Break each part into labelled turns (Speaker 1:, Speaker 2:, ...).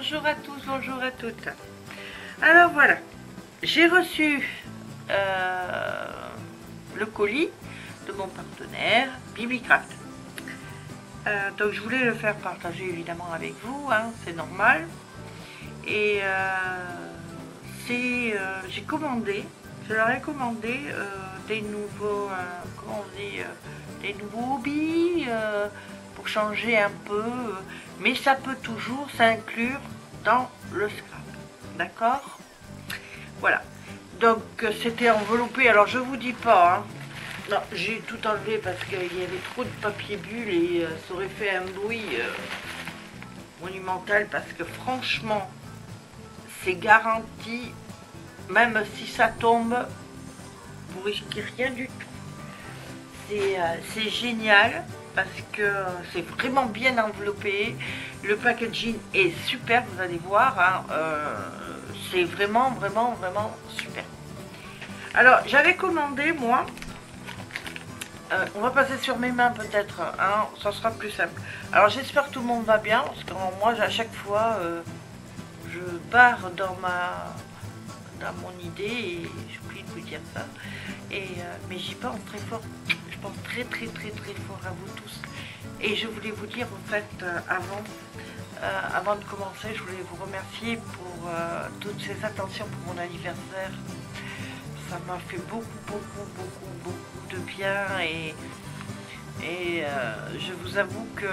Speaker 1: Bonjour à tous, bonjour à toutes. Alors voilà, j'ai reçu le colis de mon partenaire Bibicraft. Donc je voulais le faire partager évidemment avec vous, hein, c'est normal. Et j'ai commandé, je leur ai commandé des nouveaux, comment on dit, des nouveaux hobbies pour changer un peu, mais ça peut toujours s'inclure dans le scrap, d'accord? Voilà, donc c'était enveloppé, alors je vous dis pas, hein. Non, j'ai tout enlevé parce qu'il y avait trop de papier bulle et ça aurait fait un bruit monumental parce que franchement, c'est garanti, même si ça tombe, vous risquez rien du tout. C'est génial parce que c'est vraiment bien enveloppé. Le packaging est super, vous allez voir, hein, c'est vraiment super. Alors j'avais commandé moi, on va passer sur mes mains peut-être, hein, ça sera plus simple. Alors j'espère que tout le monde va bien parce que moi à chaque fois je pars dans mon idée et j'oublie de vous dire ça. Mais j'y pense très fort. Je pense très fort à vous tous. Et je voulais vous dire en fait avant de commencer, je voulais vous remercier pour toutes ces attentions pour mon anniversaire. Ça m'a fait beaucoup de bien et je vous avoue que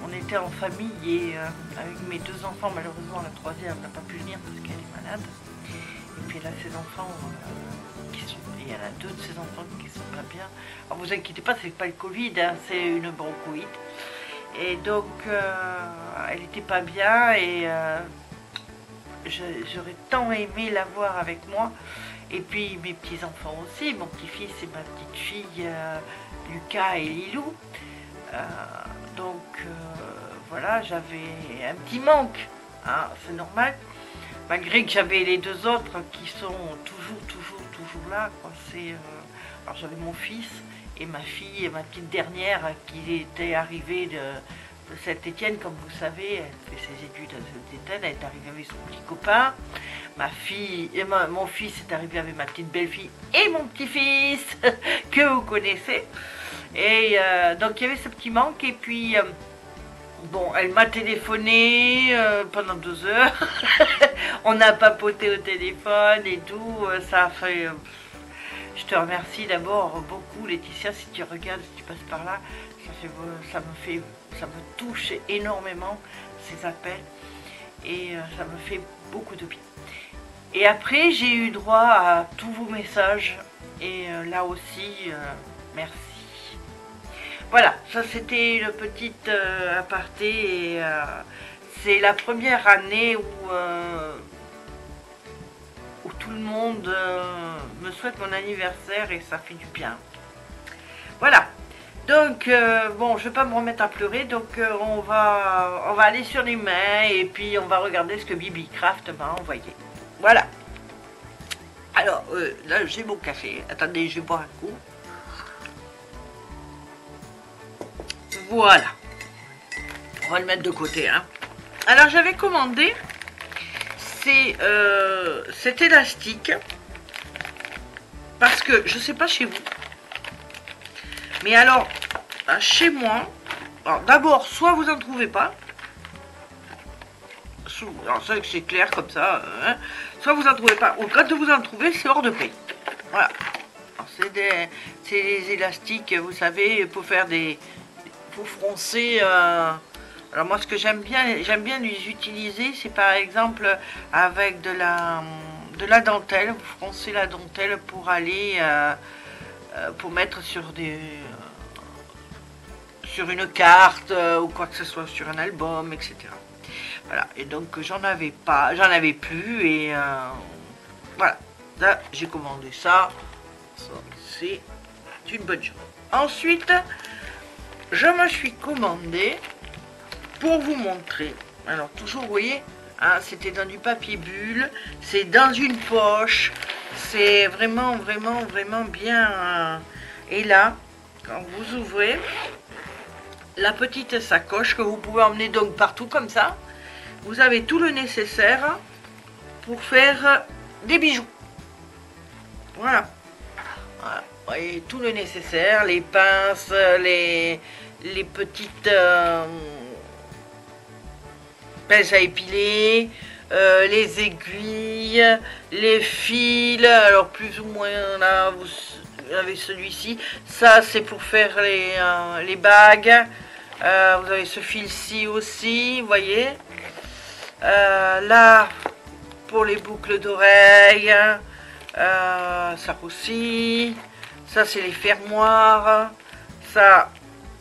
Speaker 1: on était en famille et avec mes deux enfants, malheureusement la troisième n'a pas pu venir parce qu'elle est malade. Et puis là ses enfants il y en a deux de ses enfants qui sont pas bien. Alors vous inquiétez pas, c'est pas le Covid, hein, c'est une bronchoïde. Et donc elle était pas bien et j'aurais tant aimé la voir avec moi. Et puis mes petits enfants aussi, mon petit-fils et ma petite fille Lucas et Lilou. Voilà, j'avais un petit manque, hein, c'est normal. Malgré que j'avais les deux autres qui sont toujours là, quoi. Alors j'avais mon fils et ma fille et ma petite dernière qui était arrivée de Saint-Étienne, comme vous savez, elle fait ses études à Saint-Étienne, elle est arrivée avec son petit copain. Ma fille et mon fils est arrivé avec ma petite belle-fille et mon petit-fils que vous connaissez. Et donc il y avait ce petit manque et puis bon, elle m'a téléphoné pendant 2 heures. On a papoté au téléphone et tout. Ça a fait. Je te remercie d'abord beaucoup, Laetitia, si tu regardes, si tu passes par là. Ça me touche énormément ces appels et ça me fait beaucoup de bien. Et après, j'ai eu droit à tous vos messages et là aussi, merci. Voilà, ça c'était une petite aparté et c'est la première année où tout le monde me souhaite mon anniversaire et ça fait du bien. Voilà, donc bon, je vais pas me remettre à pleurer, donc on va aller sur les mains et puis on va regarder ce que Bibicraft m'a envoyé. Voilà. Alors, là j'ai mon café. Attendez, je vais boire un coup. Voilà. On va le mettre de côté, hein. Alors j'avais commandé cet élastique parce que je sais pas chez vous, mais alors chez moi, d'abord soit vous en trouvez pas, alors ça c'est clair comme ça, hein, soit vous en trouvez pas, ou quand vous en trouvez c'est hors de prix. Voilà. C'est des élastiques, vous savez, pour faire pour froncer. Alors moi ce que j'aime bien les utiliser, c'est par exemple avec de la dentelle, vous froncez la dentelle pour aller pour mettre sur une carte ou quoi que ce soit, sur un album, etc. Voilà, et donc j'en avais plus et voilà, là j'ai commandé ça c'est une bonne chose. Ensuite je me suis commandé, pour vous montrer, alors toujours vous voyez, hein, c'était dans du papier bulle, c'est dans une poche, c'est vraiment bien. Et là, quand vous ouvrez la petite sacoche que vous pouvez emmener donc partout comme ça, vous avez tout le nécessaire pour faire des bijoux. Voilà. Voilà. Vous voyez, tout le nécessaire, les pinces, les petites pinces à épiler, les aiguilles, les fils, alors plus ou moins là, vous avez celui-ci, ça c'est pour faire les bagues, vous avez ce fil-ci aussi, vous voyez, là pour les boucles d'oreilles, ça aussi, ça c'est les fermoirs, ça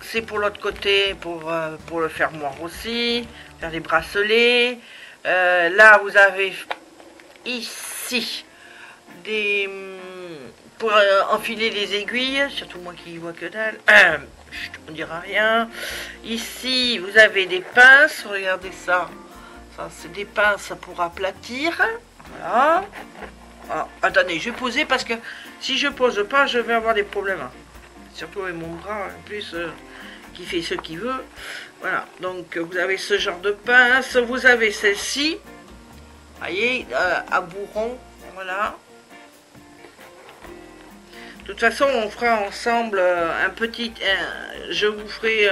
Speaker 1: c'est pour l'autre côté, pour le fermoir aussi, faire des bracelets. Là vous avez ici des pour enfiler les aiguilles, surtout moi qui vois que dalle, on dira rien. Ici vous avez des pinces, regardez ça, ça c'est des pinces pour aplatir, voilà. Ah, attendez, je vais poser parce que si je pose pas je vais avoir des problèmes, surtout avec mon bras en plus qui fait ce qu'il veut. Voilà, donc vous avez ce genre de pince, vous avez celle-ci, voyez, à bourron, voilà. De toute façon, on fera ensemble un petit, je vous ferai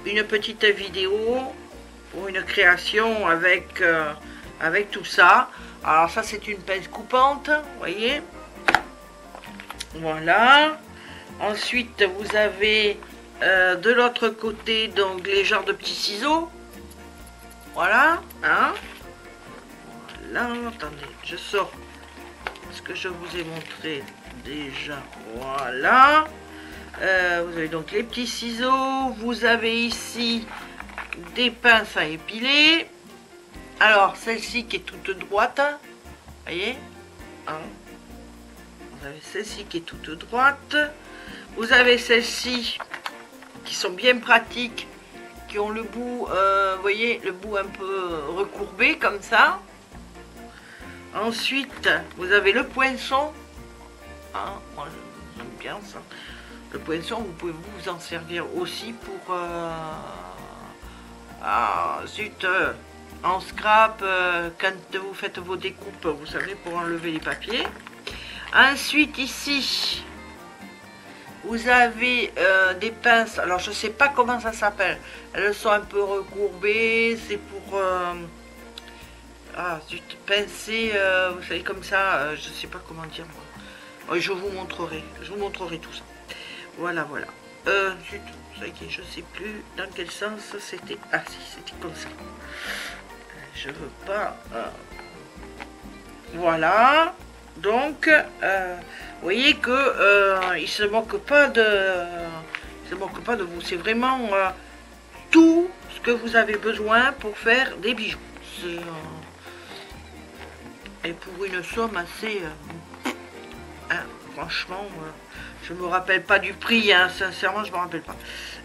Speaker 1: une petite vidéo pour une création avec, avec tout ça. Alors ça, c'est une pince coupante, vous voyez. Voilà. Ensuite, vous avez de l'autre côté, donc les genres de petits ciseaux. Voilà, hein. Voilà, attendez, je sors ce que je vous ai montré déjà. Voilà. Vous avez donc les petits ciseaux. Vous avez ici des pinces à épiler. Alors, celle-ci qui est toute droite. Voyez, hein. Vous avez celle-ci qui est toute droite. Vous avez celle-ci qui sont bien pratiques, qui ont le bout, vous voyez, le bout un peu recourbé comme ça. Ensuite, vous avez le poinçon. Hein, moi j'aime bien ça. Le poinçon, vous pouvez vous en servir aussi pour ensuite en scrap, quand vous faites vos découpes, vous savez, pour enlever les papiers. Ensuite ici vous avez des pinces, alors je sais pas comment ça s'appelle, elles sont un peu recourbées, c'est pour pincer, vous savez, comme ça, je sais pas comment dire moi. Je vous montrerai tout ça. Voilà, voilà. Zut, ça y est, je sais plus dans quel sens c'était. Ah si, c'était comme ça. Je veux pas. Voilà. Donc, vous voyez que il se moque pas de vous. C'est vraiment tout ce que vous avez besoin pour faire des bijoux. Et pour une somme assez, hein, franchement, je me rappelle pas du prix. Hein, sincèrement, je me rappelle pas.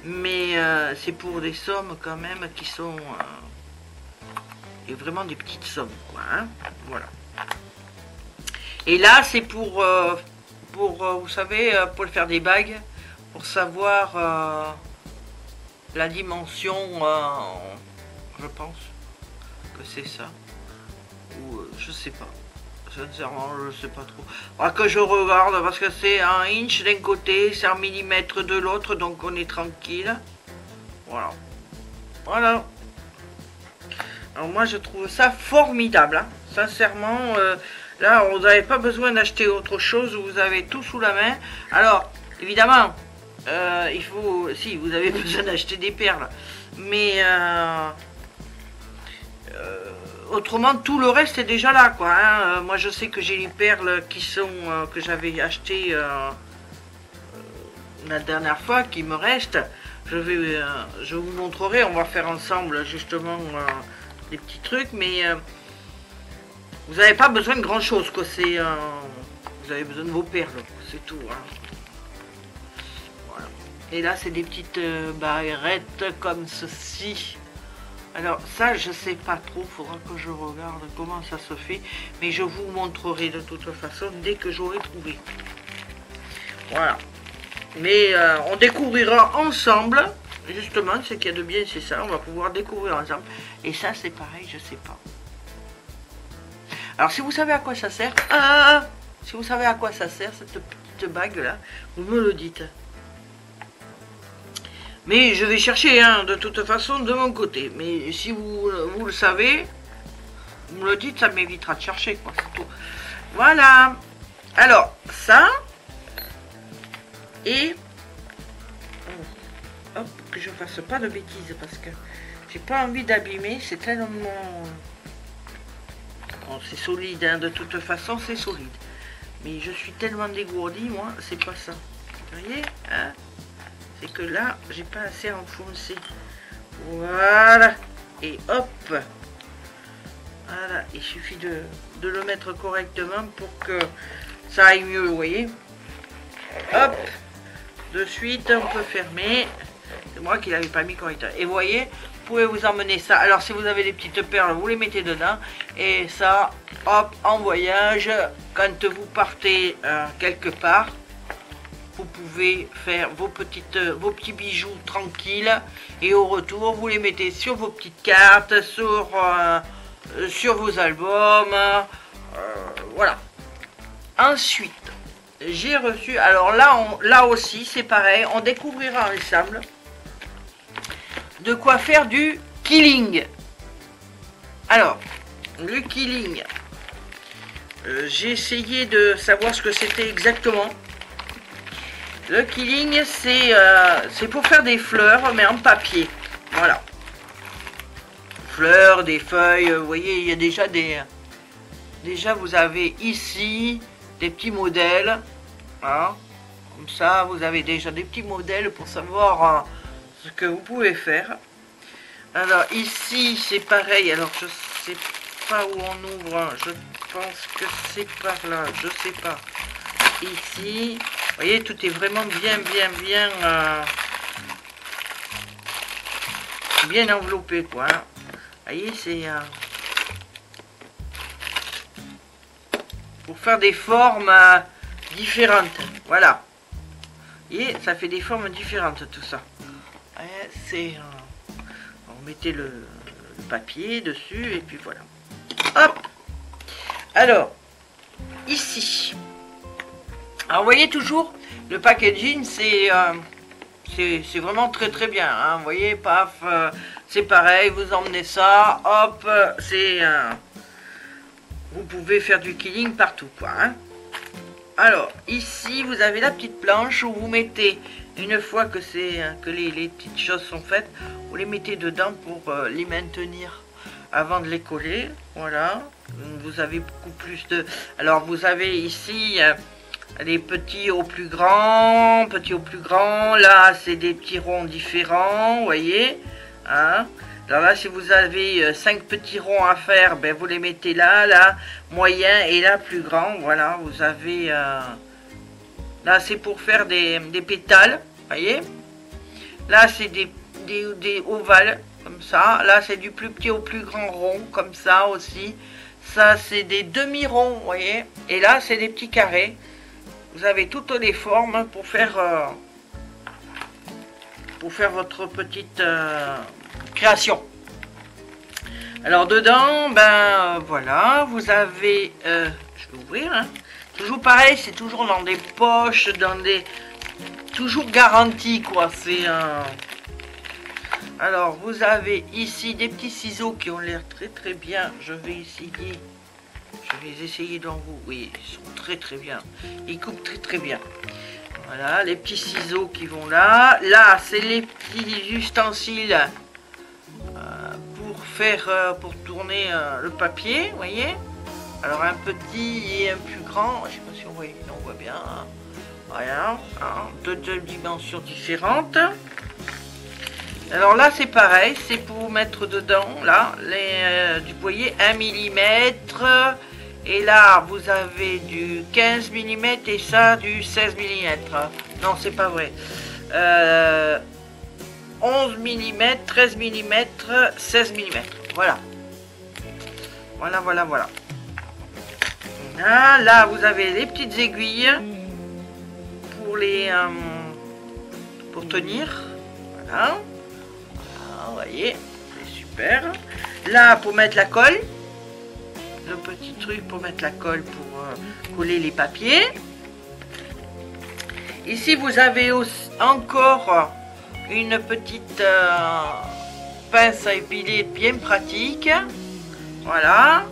Speaker 1: Mais c'est pour des sommes quand même qui sont et vraiment des petites sommes, quoi. Hein, voilà. Et là, c'est pour vous savez, pour faire des bagues, pour savoir la dimension, je pense que c'est ça, ou je sais pas, sincèrement, je sais pas trop. Faudra que je regarde, parce que c'est un inch d'un côté, c'est un millimètre de l'autre, donc on est tranquille. Voilà. Voilà. Alors moi, je trouve ça formidable, hein. Sincèrement. Là, vous n'avez pas besoin d'acheter autre chose, vous avez tout sous la main. Alors, évidemment, il faut... Si, vous avez besoin d'acheter des perles. Mais, autrement, tout le reste est déjà là, quoi. Hein. Moi, je sais que j'ai les perles qui sont... que j'avais achetées la dernière fois, qui me restent. Je vous montrerai, on va faire ensemble, justement, des petits trucs, mais... vous n'avez pas besoin de grand chose, quoi. C'est vous avez besoin de vos perles, c'est tout. Hein. Voilà. Et là, c'est des petites barrettes comme ceci. Alors ça, je sais pas trop. Faudra que je regarde comment ça se fait, mais je vous montrerai de toute façon dès que j'aurai trouvé. Voilà. Mais on découvrira ensemble Justement, ce qu'il y a de bien, c'est ça. On va pouvoir découvrir ensemble. Et ça, c'est pareil, je sais pas. Alors, si vous savez à quoi ça sert, si vous savez à quoi ça sert, cette petite bague-là, vous me le dites. Mais je vais chercher, hein, de toute façon, de mon côté. Mais si vous le savez, vous me le dites, ça m'évitera de chercher, quoi. Tout. Voilà. Alors, ça. Et... hop, que je fasse pas de bêtises, parce que j'ai pas envie d'abîmer. C'est tellement... Bon, c'est solide, hein, de toute façon, c'est solide. Mais je suis tellement dégourdie, moi, c'est pas ça. Vous voyez, hein? C'est que là, j'ai pas assez enfoncé. Voilà. Et hop. Voilà. Il suffit de le mettre correctement pour que ça aille mieux, vous voyez. Hop. De suite, on peut fermer. C'est moi qui l'avais pas mis correctement. Et vous voyez, vous pouvez vous emmener ça. Alors, si vous avez des petites perles, vous les mettez dedans. Et ça, hop, en voyage, quand vous partez quelque part, vous pouvez faire vos petits bijoux tranquilles. Et au retour, vous les mettez sur vos petites cartes, sur vos albums. Voilà. Ensuite, j'ai reçu... Alors là aussi, c'est pareil. On découvrira ensemble de quoi faire du killing. Alors, le killing, j'ai essayé de savoir ce que c'était exactement. Le killing, c'est pour faire des fleurs, mais en papier. Voilà. Fleurs, des feuilles, vous voyez, il y a déjà des... Déjà, vous avez ici des petits modèles. Hein. Comme ça, vous avez déjà des petits modèles pour savoir ce que vous pouvez faire. Alors, ici, c'est pareil. Alors, je sais pas où on ouvre. Je pense que c'est par là. Je sais pas. Ici... Vous voyez, tout est vraiment bien enveloppé, quoi. Vous voyez, c'est pour faire des formes différentes. Voilà. Et ça fait des formes différentes, tout ça. C'est... vous mettez le papier dessus, et puis voilà. Hop. Alors, ici... Alors, vous voyez toujours, le packaging, c'est vraiment très bien. Hein. Vous voyez, paf, c'est pareil, vous emmenez ça, hop, vous pouvez faire du killing partout, quoi. Hein. Alors, ici, vous avez la petite planche où vous mettez, une fois que, les petites choses sont faites, vous les mettez dedans pour les maintenir avant de les coller. Voilà, vous avez beaucoup plus de... Alors, vous avez ici... les petits au plus grand, là c'est des petits ronds différents, vous voyez, hein. Alors là, si vous avez 5 petits ronds à faire, ben vous les mettez là, moyen et là plus grand, voilà, vous avez, là c'est pour faire des pétales, vous voyez, là c'est des ovales, comme ça, là c'est du plus petit au plus grand rond, comme ça aussi, ça c'est des demi-ronds, vous voyez, et là c'est des petits carrés. Vous avez toutes les formes pour faire votre petite création. Alors dedans, ben voilà, vous avez, je vais ouvrir, hein, toujours pareil, c'est toujours dans des poches, toujours garanti, quoi. C'est alors vous avez ici des petits ciseaux qui ont l'air très bien. Je vais les essayer dans vous. Oui, ils sont très bien. Ils coupent très bien. Voilà, les petits ciseaux qui vont là. Là, c'est les petits ustensiles pour tourner le papier, vous voyez. Alors un petit et un plus grand. Je sais pas si on voit bien. Voilà, hein, deux dimensions différentes. Alors là, c'est pareil, c'est pour vous mettre dedans, là, vous voyez, 1 mm. Et là, vous avez du 15 mm et ça, du 16 mm. Non, c'est pas vrai. 11 mm, 13 mm, 16 mm. Voilà. Voilà. Là, vous avez les petites aiguilles pour tenir. Voilà. voyez, c'est super. Là, pour mettre la colle, le petit truc pour mettre la colle pour coller les papiers. Ici, vous avez aussi encore une petite pince à épiler bien pratique. Voilà.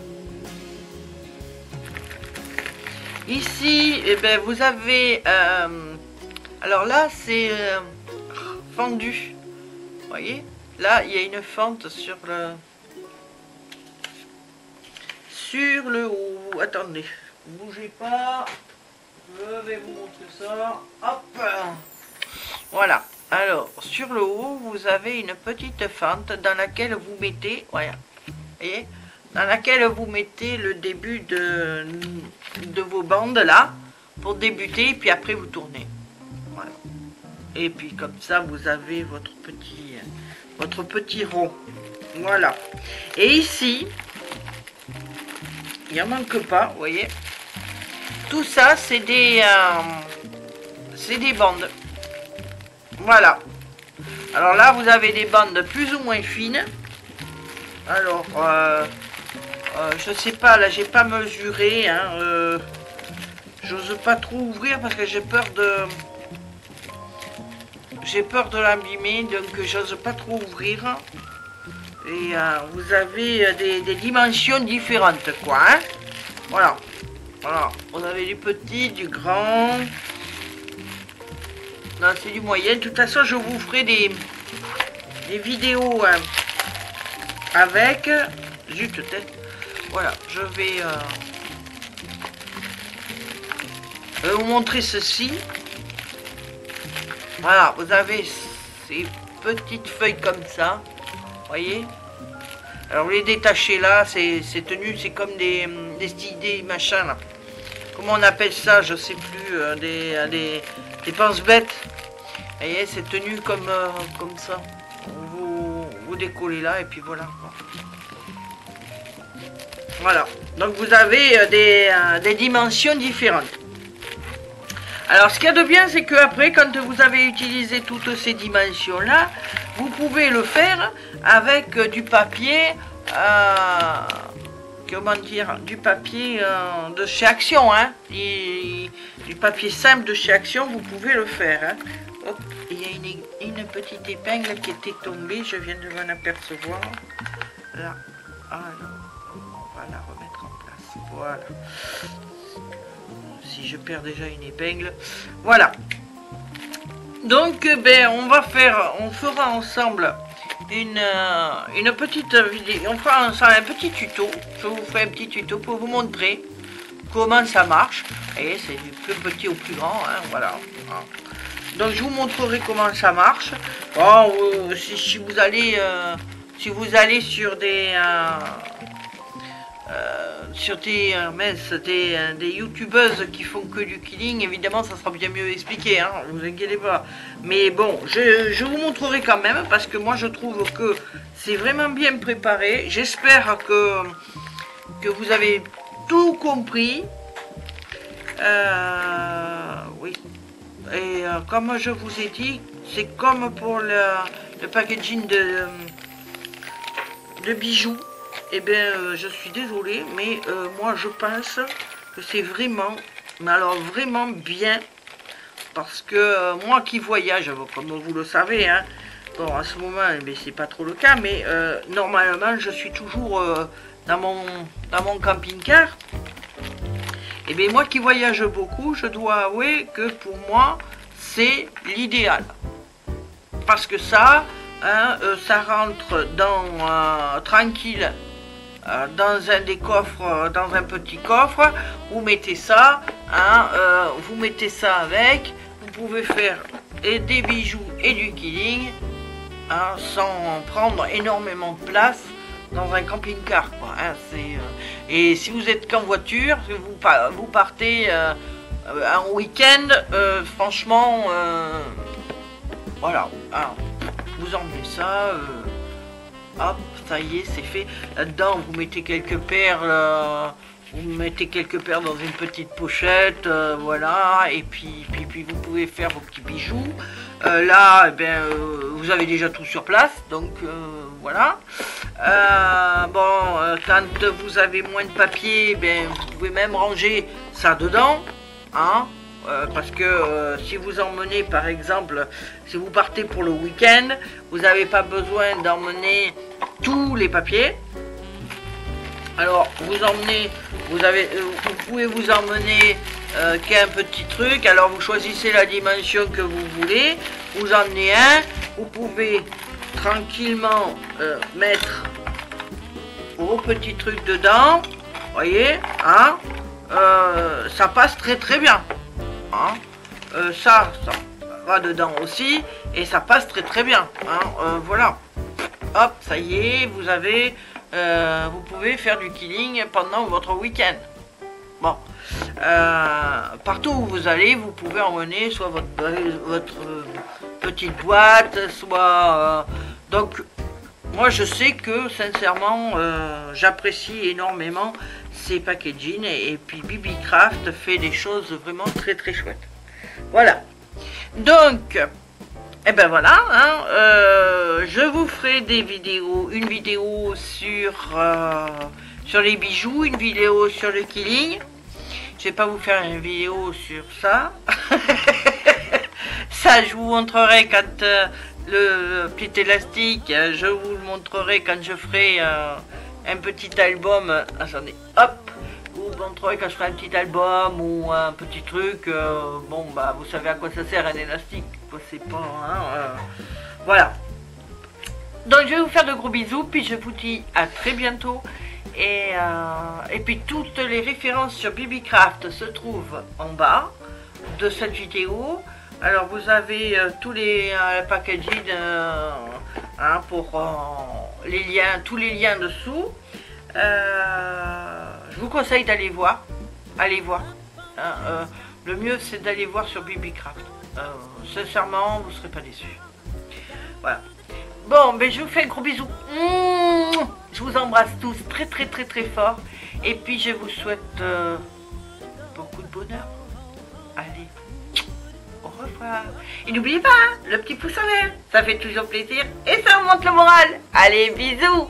Speaker 1: Ici, eh ben, vous avez... alors là, c'est fendu. Vous voyez? Là, il y a une fente sur le haut. Attendez, bougez pas. Je vais vous montrer ça. Hop. Voilà. Alors, sur le haut, vous avez une petite fente dans laquelle vous mettez... Voilà. Vous voyez? Dans laquelle vous mettez le début de vos bandes là, pour débuter, puis après vous tournez. Voilà. Et puis comme ça, vous avez votre petit rond. Voilà. Et ici, il n'en manque pas, vous voyez. Tout ça, c'est des bandes. Voilà. Alors là, vous avez des bandes plus ou moins fines. Alors, je sais pas, là j'ai pas mesuré, hein, j'ose pas trop ouvrir parce que j'ai peur de l'abîmer, donc j'ose pas trop ouvrir. Et vous avez des dimensions différentes, quoi, hein. Voilà, voilà, on avait du petit, du grand. Non, c'est du moyen. De toute façon, je vous ferai des vidéos avec. Zut, peut-être. Voilà, je vais vous montrer ceci. Voilà, vous avez ces petites feuilles comme ça. Voyez. Alors, vous les détachez là, c'est tenu, c'est comme des machins là. Comment on appelle ça? Je sais plus. Des pense-bêtes. Vous voyez, c'est tenu comme ça. Vous décollez là et puis voilà. Voilà, donc vous avez des dimensions différentes. Alors ce qu'il y a de bien, c'est que après, quand vous avez utilisé toutes ces dimensions là, vous pouvez le faire avec du papier, comment dire, du papier de chez Action, hein, du papier simple de chez Action, vous pouvez le faire, hein. Hop, il y a une petite épingle qui était tombée, je viens de m'en apercevoir. Là, alors, on va la remettre en place. Voilà. Si je perds déjà une épingle, voilà. Donc, ben, on fera ensemble une petite vidéo. On fera ensemble un petit tuto. Je vous ferai un petit tuto pour vous montrer comment ça marche. Et c'est du plus petit au plus grand, hein, voilà. Donc je vous montrerai comment ça marche. Bon, si vous allez sur des des youtubeuses qui font que du killing, évidemment ça sera bien mieux expliqué, hein, vous inquiétez pas. Mais bon, je vous montrerai quand même parce que moi je trouve que c'est vraiment bien préparé. J'espère que vous avez tout compris. Oui. Et comme je vous ai dit, c'est comme pour le packaging de bijoux. Eh bien, je suis désolée, mais moi je pense que c'est vraiment, mais alors vraiment bien. Parce que moi qui voyage, comme vous le savez, hein, bon, à ce moment, eh c'est pas trop le cas, mais normalement je suis toujours dans mon camping-car. Et bien moi qui voyage beaucoup, je dois avouer que pour moi, c'est l'idéal. Parce que ça, hein, ça rentre dans tranquille, dans un des coffres, dans un petit coffre. Vous mettez ça, hein, vous mettez ça avec. Vous pouvez faire des bijoux et du killing, hein, sans prendre énormément de place dans un camping-car, quoi, hein, et si vous êtes qu'en voiture, si vous partez un week-end, franchement, voilà, hein, vous emmenez ça, hop, ça y est, c'est fait. Là-dedans, vous mettez quelques perles, dans une petite pochette, voilà, et puis vous pouvez faire vos petits bijoux. Là, eh bien, vous avez déjà tout sur place, donc voilà. Quand vous avez moins de papier, ben, vous pouvez même ranger ça dedans, hein, parce que si vous emmenez, par exemple, si vous partez pour le week-end, vous n'avez pas besoin d'emmener tous les papiers. Alors, vous pouvez vous emmener qu'un petit truc. Alors, vous choisissez la dimension que vous voulez, vous emmenez un, vous pouvez tranquillement mettre vos petits trucs dedans, voyez, hein, ça passe très très bien, hein, ça va dedans aussi, et ça passe très très bien, hein, voilà, hop, ça y est, vous pouvez faire du killing pendant votre week-end. Bon, partout où vous allez, vous pouvez emmener soit votre petite boîte, soit... donc, moi je sais que, sincèrement, j'apprécie énormément ces packaging, et puis BB-Craft fait des choses vraiment très très chouettes. Voilà. Donc, et ben voilà, hein, je vous ferai une vidéo sur les bijoux, une vidéo sur le killing. Je vais pas vous faire une vidéo sur ça. Ça, je vous montrerai quand le petit élastique, je vous le montrerai quand je ferai un petit album. Attendez, hop, je vous montrerai quand je ferai un petit album ou un petit truc. Bon, bah, vous savez à quoi ça sert un élastique. C'est pas, hein, voilà. Donc je vais vous faire de gros bisous, puis je vous dis à très bientôt, et puis toutes les références sur BB-Craft se trouvent en bas de cette vidéo. Alors vous avez tous les packaging, hein, pour les liens, tous les liens dessous. Je vous conseille d'aller voir, hein, le mieux c'est d'aller voir sur BB-Craft. Sincèrement, vous ne serez pas déçus. Voilà. Bon, ben je vous fais un gros bisou. Je vous embrasse tous très très très très fort. Et puis je vous souhaite beaucoup de bonheur. Allez, au revoir. Et n'oubliez pas, hein, le petit pouce en l'air, ça fait toujours plaisir et ça remonte le moral. Allez, bisous.